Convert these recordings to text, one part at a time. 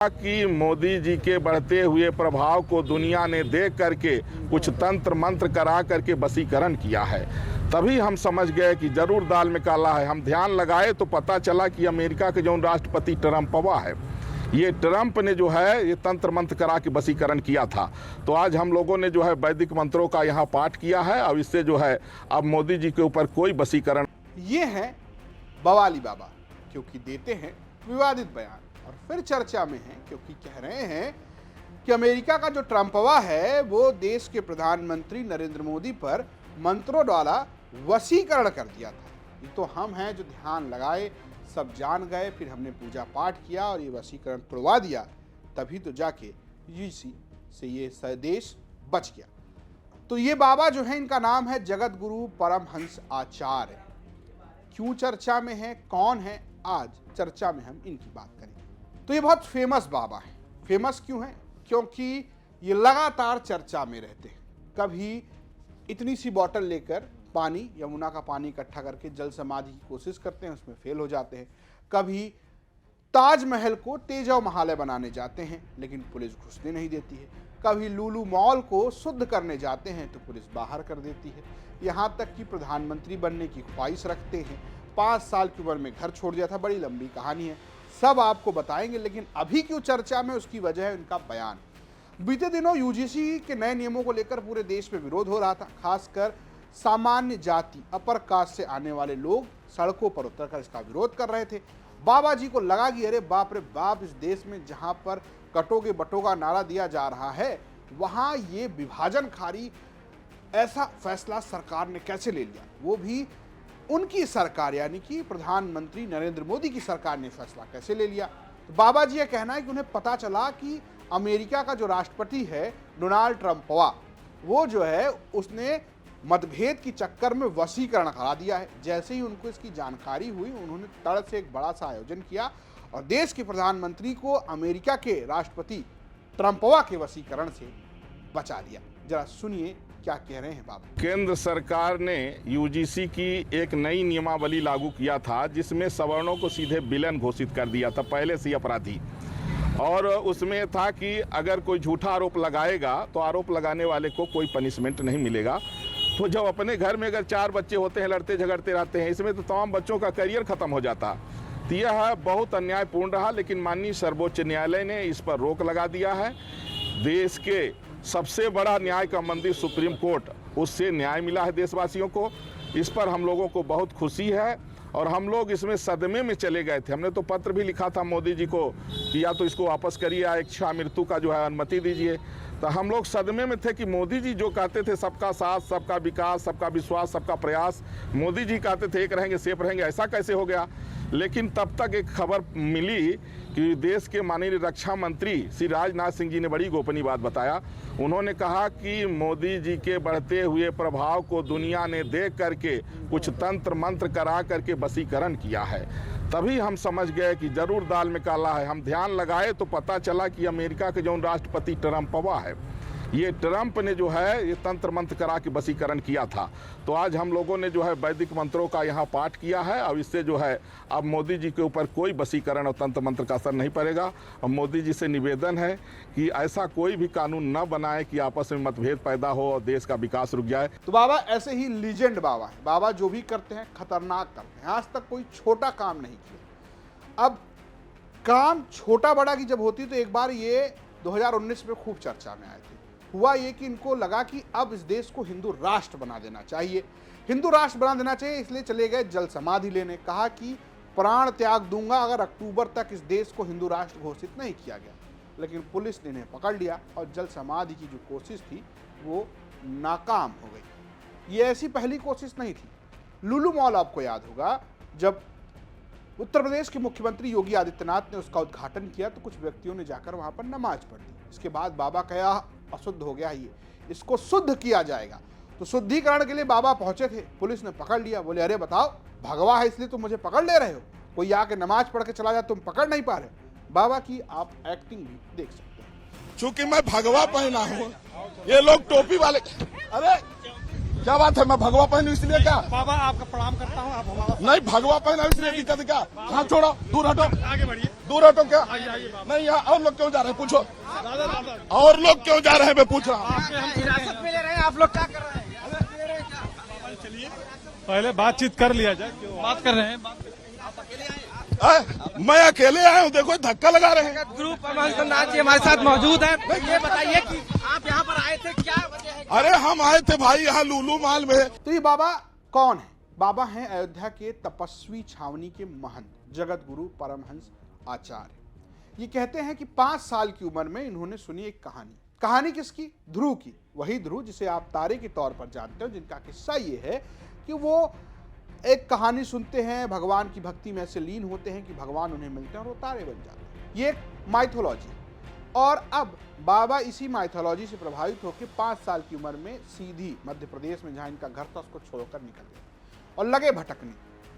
कि मोदी जी के बढ़ते हुए प्रभाव को दुनिया ने देख करके कुछ तंत्र मंत्र करा करके वशीकरण किया है। तभी हम समझ गए कि जरूर दाल में काला है। हम ध्यान लगाए तो पता चला कि अमेरिका के जो राष्ट्रपति ट्रंपवा है, ये ट्रंप ने जो है ये तंत्र मंत्र करा के वशीकरण किया था। तो आज हम लोगों ने जो है वैदिक मंत्रों का यहाँ पाठ किया है और इससे जो है अब मोदी जी के ऊपर कोई वशीकरण। ये हैं बवाली बाबा, क्योंकि देते हैं विवादित बयान और फिर चर्चा में हैं क्योंकि कह रहे हैं कि अमेरिका का जो ट्रंपवा है वो देश के प्रधानमंत्री नरेंद्र मोदी पर मंत्रों द्वारा वशीकरण कर दिया था। ये तो हम हैं जो ध्यान लगाए, सब जान गए, फिर हमने पूजा पाठ किया और ये वशीकरण तोड़वा दिया, तभी तो जाके यूजीसी से ये देश बच गया। तो ये बाबा जो है, इनका नाम है जगत गुरु परमहंस आचार्य। क्यों चर्चा में है, कौन है, आज चर्चा में हम इनकी बात करेंगे। तो ये बहुत फेमस बाबा है। फेमस क्यों है? क्योंकि ये लगातार चर्चा में रहते हैं। कभी इतनी सी बोतल लेकर पानी, यमुना का पानी इकट्ठा करके जल समाधि की कोशिश करते हैं, उसमें फेल हो जाते हैं। कभी ताजमहल को तेजव महालय बनाने जाते हैं लेकिन पुलिस घुसने नहीं देती है। कभी लुलु मॉल को शुद्ध करने जाते हैं तो पुलिस बाहर कर देती है। यहाँ तक कि प्रधानमंत्री बनने की ख्वाहिश रखते हैं, 5 साल की उम्र में घर छोड़ दिया था। बड़ी लंबी कहानी है, सब आपको बताएंगे। लेकिन अभी क्यों चर्चा में, उसकी वजह है उनका बयान। बीते दिनों यूजीसी के नए नियमों को लेकर पूरे देश में विरोध हो रहा था। खासकर सामान्य जाति, अपर कास्ट से आने वाले लोग सड़कों पर उतरकर इसका विरोध कर रहे थे। बाबा जी को लगा कि अरे बाप रे बाप, इस देश में जहां पर कटोगे बटोगा नारा दिया जा रहा है, वहां ये विभाजनकारी ऐसा फैसला सरकार ने कैसे ले लिया, वो भी उनकी सरकार यानी कि प्रधानमंत्री नरेंद्र मोदी की सरकार ने फैसला कैसे ले लिया। तो बाबा जी ये कहना है कि उन्हें पता चला कि अमेरिका का जो राष्ट्रपति है डोनाल्ड ट्रंपवा, वो जो है उसने मतभेद की चक्कर में वशीकरण करा दिया है। जैसे ही उनको इसकी जानकारी हुई, उन्होंने तड़ से एक बड़ा सा आयोजन किया और देश के प्रधानमंत्री को अमेरिका के राष्ट्रपति ट्रंपवा के वशीकरण से बचा दिया। जरा सुनिए क्या कह रहे हैं बाबा। केंद्र सरकार ने यूजीसी की एक नई नियमावली लागू किया था जिसमें सवर्णों को सीधे विलेन घोषित कर दिया था, पहले से अपराधी। और उसमें था कि अगर कोई झूठा आरोप लगाएगा तो आरोप लगाने वाले को कोई पनिशमेंट नहीं मिलेगा। तो जब अपने घर में अगर 4 बच्चे होते हैं, लड़ते झगड़ते रहते हैं, इसमें तो तमाम बच्चों का करियर खत्म हो जाता। तो यह बहुत अन्यायपूर्ण रहा, लेकिन माननीय सर्वोच्च न्यायालय ने इस पर रोक लगा दिया है। देश के सबसे बड़ा न्याय का मंदिर सुप्रीम कोर्ट, उससे न्याय मिला है देशवासियों को। इस पर हम लोगों को बहुत खुशी है और हम लोग इसमें सदमे में चले गए थे। हमने तो पत्र भी लिखा था मोदी जी को कि या तो इसको वापस करिए या इच्छा मृत्यु का जो है अनुमति दीजिए। तो हम लोग सदमे में थे कि मोदी जी जो कहते थे सबका साथ, सबका विकास, सबका विश्वास, सबका प्रयास, मोदी जी कहते थे एक रहेंगे सेफ रहेंगे, ऐसा कैसे हो गया। लेकिन तब तक एक खबर मिली कि देश के माननीय रक्षा मंत्री श्री राजनाथ सिंह जी ने बड़ी गोपनीय बात बताया। उन्होंने कहा कि मोदी जी के बढ़ते हुए प्रभाव को दुनिया ने देख करके कुछ तंत्र मंत्र करा करके वशीकरण किया है। तभी हम समझ गए कि जरूर दाल में काला है। हम ध्यान लगाए तो पता चला कि अमेरिका के जो राष्ट्रपति ट्रंपवा है, ये ट्रंप ने जो है ये तंत्र मंत्र करा के वशीकरण किया था। तो आज हम लोगों ने जो है वैदिक मंत्रों का यहाँ पाठ किया है और इससे जो है अब मोदी जी के ऊपर कोई वशीकरण और तंत्र मंत्र का असर नहीं पड़ेगा। और मोदी जी से निवेदन है कि ऐसा कोई भी कानून न बनाए कि आपस में मतभेद पैदा हो और देश का विकास रुक जाए। तो बाबा ऐसे ही लीजेंड बाबा है। बाबा जो भी करते हैं खतरनाक करते हैं, आज तक कोई छोटा काम नहीं किया। अब काम छोटा बड़ा की जब होती तो एक बार ये 2019 में खूब चर्चा में आए थे। हुआ ये कि इनको लगा कि अब इस देश को हिंदू राष्ट्र बना देना चाहिए, हिंदू राष्ट्र बना देना चाहिए, इसलिए चले गए जल समाधि लेने। कहा कि प्राण त्याग दूंगा अगर अक्टूबर तक इस देश को हिंदू राष्ट्र घोषित नहीं किया गया। लेकिन पुलिस ने इन्हें पकड़ लिया और जल समाधि की जो कोशिश थी वो नाकाम हो गई। ये ऐसी पहली कोशिश नहीं थी। लुलु मॉल आपको याद होगा, जब उत्तर प्रदेश के मुख्यमंत्री योगी आदित्यनाथ ने उसका उद्घाटन किया तो कुछ व्यक्तियों ने जाकर वहां पर नमाज पढ़ ली। इसके बाद बाबा कहा अशुद्ध हो गया, ये इसको शुद्ध किया जाएगा। तो शुद्धिकरण के लिए बाबा पहुंचे थे, पुलिस ने पकड़ लिया। बोले अरे बताओ, भगवा है इसलिए तुम मुझे पकड़ ले रहे हो, कोई आके नमाज पढ़ के चला जाए तुम पकड़ नहीं पा रहे। बाबा की आप एक्टिंग भी देख सकते हैं। चूंकि मैं भगवा पहना हूँ, ये लोग टोपी वाले, अरे क्या बात है, मैं भगवा पहनू इसलिए क्या? बाबा आपका प्रणाम करता हूँ, आप हमारा नहीं, भगवा पहना इसलिए दिक्कत क्या? हाथ छोड़ो, दूर हटो, आगे बढ़िए। दूर हटो। क्या आइए बाबा। नहीं, यहाँ और लोग क्यों जा रहे हैं? पूछो, दादा दादा और लोग क्यों जा रहे हैं? मैं पूछ रहा हूँ। हिरासत में ले रहे हैं, आप लोग क्या कर रहे हैं? चलिए पहले बातचीत कर लिया जाए, क्यों बात कर रहे हैं? मैं अकेले आया हूँ, देखो धक्का लगा रहे हैं। ग्रुप नाच हमारे साथ मौजूद है। ये बताइए कि आप यहाँ पर आए थे, क्या वजह है? अरे हम आए थे भाई यहाँ लुलु माल में। तो ये बाबा कौन है? बाबा हैं अयोध्या के तपस्वी छावनी के महंत जगत गुरु परमहंस आचार्य। ये कहते हैं कि 5 साल की उम्र में इन्होंने सुनी एक कहानी किसकी? ध्रुव की। वही ध्रुव जिसे आप तारे के तौर पर जानते हो, जिनका किस्सा ये है कि वो एक कहानी सुनते हैं, भगवान की भक्ति में ऐसे लीन होते हैं कि भगवान उन्हें मिलते हैं और वो तारे बन जाते हैं। ये एक माइथोलॉजी। और अब बाबा इसी माइथोलॉजी से प्रभावित होकर 5 साल की उम्र में सीधी मध्य प्रदेश में जहां इनका घर था उसको छोड़कर निकल गए और लगे भटकने।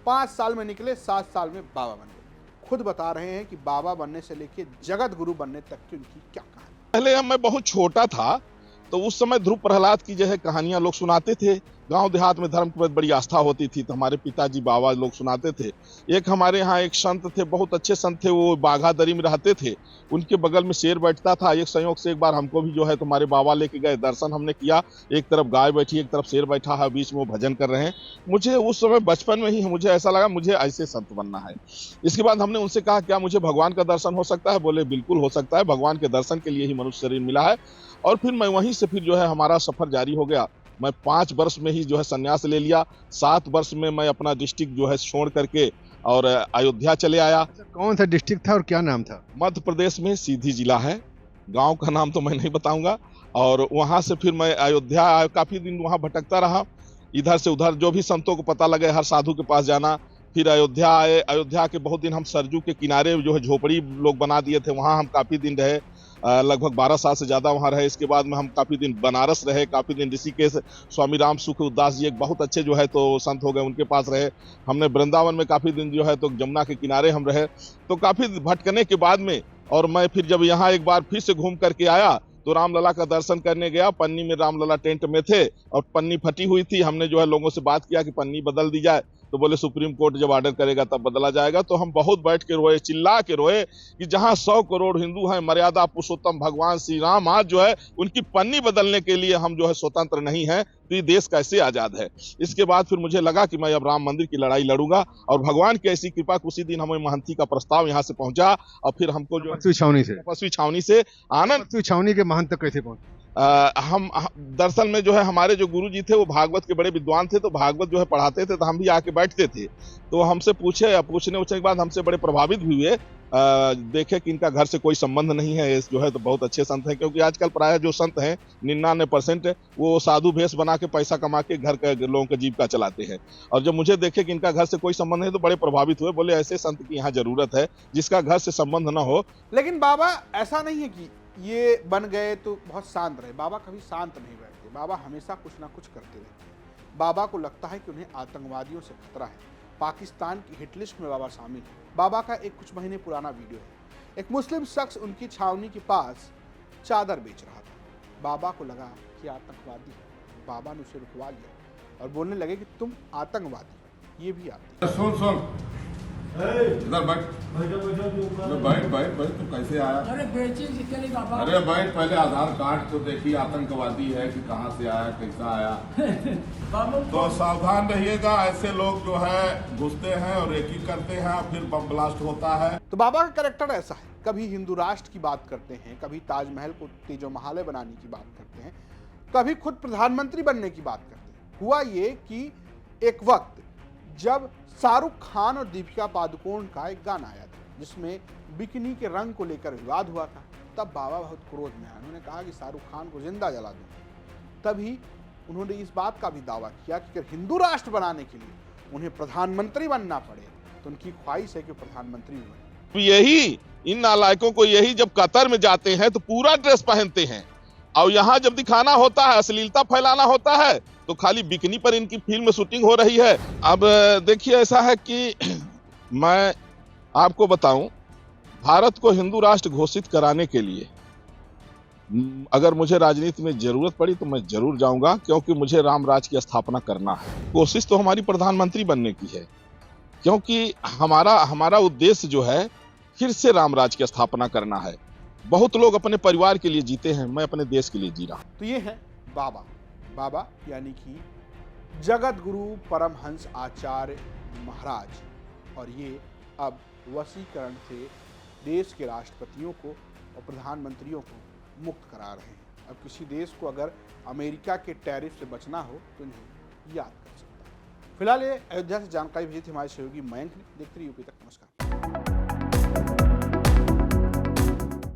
5 साल में निकले, 7 साल में बाबा बन गए। खुद बता रहे हैं कि बाबा बनने से लेकर जगत गुरु बनने तक की उनकी क्या कहानी। पहले मैं बहुत छोटा था तो उस समय ध्रुव प्रहलाद की जो है कहानियां लोग सुनाते थे। गांव देहात में धर्म की बहुत बड़ी आस्था होती थी, तो हमारे पिताजी बाबा लोग सुनाते थे। एक हमारे यहाँ एक संत थे, बहुत अच्छे संत थे, वो बाघादरी में रहते थे। उनके बगल में शेर बैठता था। एक संयोग से एक बार हमको भी जो है तुम्हारे बाबा लेके गए, दर्शन हमने किया। एक तरफ गाय बैठी, एक तरफ शेर बैठा है, बीच में वो भजन कर रहे हैं। मुझे उस समय बचपन में ही मुझे ऐसा लगा मुझे ऐसे संत बनना है। इसके बाद हमने उनसे कहा क्या मुझे भगवान का दर्शन हो सकता है? बोले बिल्कुल हो सकता है, भगवान के दर्शन के लिए ही मनुष्य शरीर मिला है। और फिर मैं वहीं से फिर जो है हमारा सफर जारी हो गया। मैं 5 वर्ष में ही जो है संन्यास ले लिया। 7 वर्ष में मैं अपना डिस्ट्रिक्ट जो है छोड़ करके और अयोध्या चले आया। कौन सा डिस्ट्रिक्ट था और क्या नाम था? मध्य प्रदेश में सीधी जिला है, गांव का नाम तो मैं नहीं बताऊंगा। और वहां से फिर मैं अयोध्या आया, काफी दिन वहां भटकता रहा, इधर से उधर। जो भी संतों को पता लगे हर साधु के पास जाना। फिर अयोध्या आए। अयोध्या के बहुत दिन हम सरजू के किनारे जो है झोपड़ी लोग बना दिए थे, वहां हम काफी दिन रहे। लगभग 12 साल से ज्यादा वहां रहे। इसके बाद में हम काफी दिन बनारस रहे, काफी दिन ऋषिकेश स्वामी राम सुख उदास जी एक बहुत अच्छे जो है तो संत हो गए, उनके पास रहे। हमने वृंदावन में काफी दिन जो है तो जमुना के किनारे हम रहे। तो काफी भटकने के बाद में और मैं फिर जब यहाँ एक बार फिर से घूम करके आया तो रामलला का दर्शन करने गया। पन्नी में रामलला टेंट में थे और पन्नी फटी हुई थी। हमने जो है लोगों से बात किया कि पन्नी बदल दी जाए, तो बोले सुप्रीम कोर्ट जब ऑर्डर करेगा तब बदला जाएगा। तो हम बहुत बैठ के रोए, चिल्ला के रोए कि जहां 100 करोड़ हिंदू हैं, मर्यादा पुरुषोत्तम भगवान श्री राम आज जो है उनकी पन्नी बदलने के लिए हम जो है स्वतंत्र नहीं है, तो ये देश कैसे आजाद है। इसके बाद फिर मुझे लगा कि मैं अब राम मंदिर की लड़ाई लड़ूंगा और भगवान की ऐसी कृपा उसी दिन हमें महंती का प्रस्ताव यहाँ से पहुंचा और फिर हमको जो तपस्वी छावनी से आनंद छावनी के महंत तक कैसे पहुंचे? हम दरअसल में जो है हमारे जो गुरुजी थे वो भागवत के बड़े विद्वान थे, तो भागवत जो है पढ़ाते थे, तो हम भी आके बैठते थे। तो हमसे पूछने के बाद हमसे बड़े प्रभावित भी हुए। देखे कि इनका घर से कोई संबंध नहीं है, जो है तो बहुत अच्छे संत हैं। क्योंकि आजकल प्रायः जो संत हैं 99% वो साधु भेष बना के पैसा कमा के घर के लोगों का जीविका चलाते हैं। और जब मुझे देखे कि इनका घर से कोई संबंध नहीं तो बड़े प्रभावित हुए। बोले ऐसे संत की यहाँ जरूरत है जिसका घर से संबंध न हो। लेकिन बाबा ऐसा नहीं है कि ये बन गए तो बहुत शांत रहे। बाबा कभी शांत नहीं बैठते, बाबा हमेशा कुछ ना कुछ करते रहते हैं। बाबा को लगता है कि उन्हें आतंकवादियों से खतरा है। पाकिस्तान की हिट लिस्ट में बाबा शामिल है। बाबा का एक कुछ महीने पुराना वीडियो है। एक मुस्लिम शख्स उनकी छावनी के पास चादर बेच रहा था। बाबा को लगा कि आतंकवादी है। बाबा ने उसे रुकवा लिया और बोलने लगे कि तुम आतंकवादी हो, ये भी आते हैं। सुन इधर बैठ तू कैसे आया? अरे बेची जितने बाबा। अरे बैठ, पहले आधार कार्ड तो देखिए, आतंकवादी है कि कहाँ से आया, कैसा आया। तो सावधान रहिएगा, ऐसे लोग जो है घुसते हैं और रेकी करते हैं, फिर बम ब्लास्ट होता है। तो बाबा का कैरेक्टर ऐसा है, कभी हिंदू राष्ट्र की बात करते हैं, कभी ताजमहल को तेजो महालय बनाने की बात करते हैं, कभी खुद प्रधानमंत्री बनने की बात करते हैं। हुआ ये कि एक वक्त जब शाहरुख खान और दीपिका पादुकोण का एक गाना आया था जिसमें बिकिनी के रंग को लेकर विवाद हुआ था, तब बाबा बहुत क्रोध में आए। उन्होंने कहा कि शाहरुख खान को जिंदा जला दूं। तभी उन्होंने इस बात का भी दावा किया कि अगर हिंदू राष्ट्र बनाने के लिए उन्हें प्रधानमंत्री बनना पड़े तो उनकी ख्वाहिश है कि प्रधानमंत्री बने। यही इन नालायकों को यही जब कतर में जाते हैं तो पूरा ड्रेस पहनते हैं और यहाँ जब दिखाना होता है, अश्लीलता फैलाना होता है, तो खाली बिकनी पर इनकी फिल्म शूटिंग हो रही है। अब देखिए ऐसा है कि मैं आपको बताऊं, भारत को हिंदू राष्ट्र घोषित कराने के लिए अगर मुझे राजनीति में जरूरत पड़ी तो मैं जरूर जाऊंगा, क्योंकि मुझे राम राज की स्थापना करना है। कोशिश तो हमारी प्रधानमंत्री बनने की है, क्योंकि हमारा उद्देश्य जो है फिर से राम राज की स्थापना करना है। बहुत लोग अपने परिवार के लिए जीते हैं, मैं अपने देश के लिए जी रहा हूं। तो ये है बाबा यानी कि जगत गुरु परमहंस आचार्य महाराज, और ये अब वशीकरण से देश के राष्ट्रपतियों को और प्रधानमंत्रियों को मुक्त करा रहे हैं। अब किसी देश को अगर अमेरिका के टैरिफ से बचना हो तो इन्हें याद कर सकता है। फिलहाल ये अयोध्या से जानकारी भेजी थी हमारे सहयोगी मयंक ने। देखते रहिए यूपी तक। नमस्कार।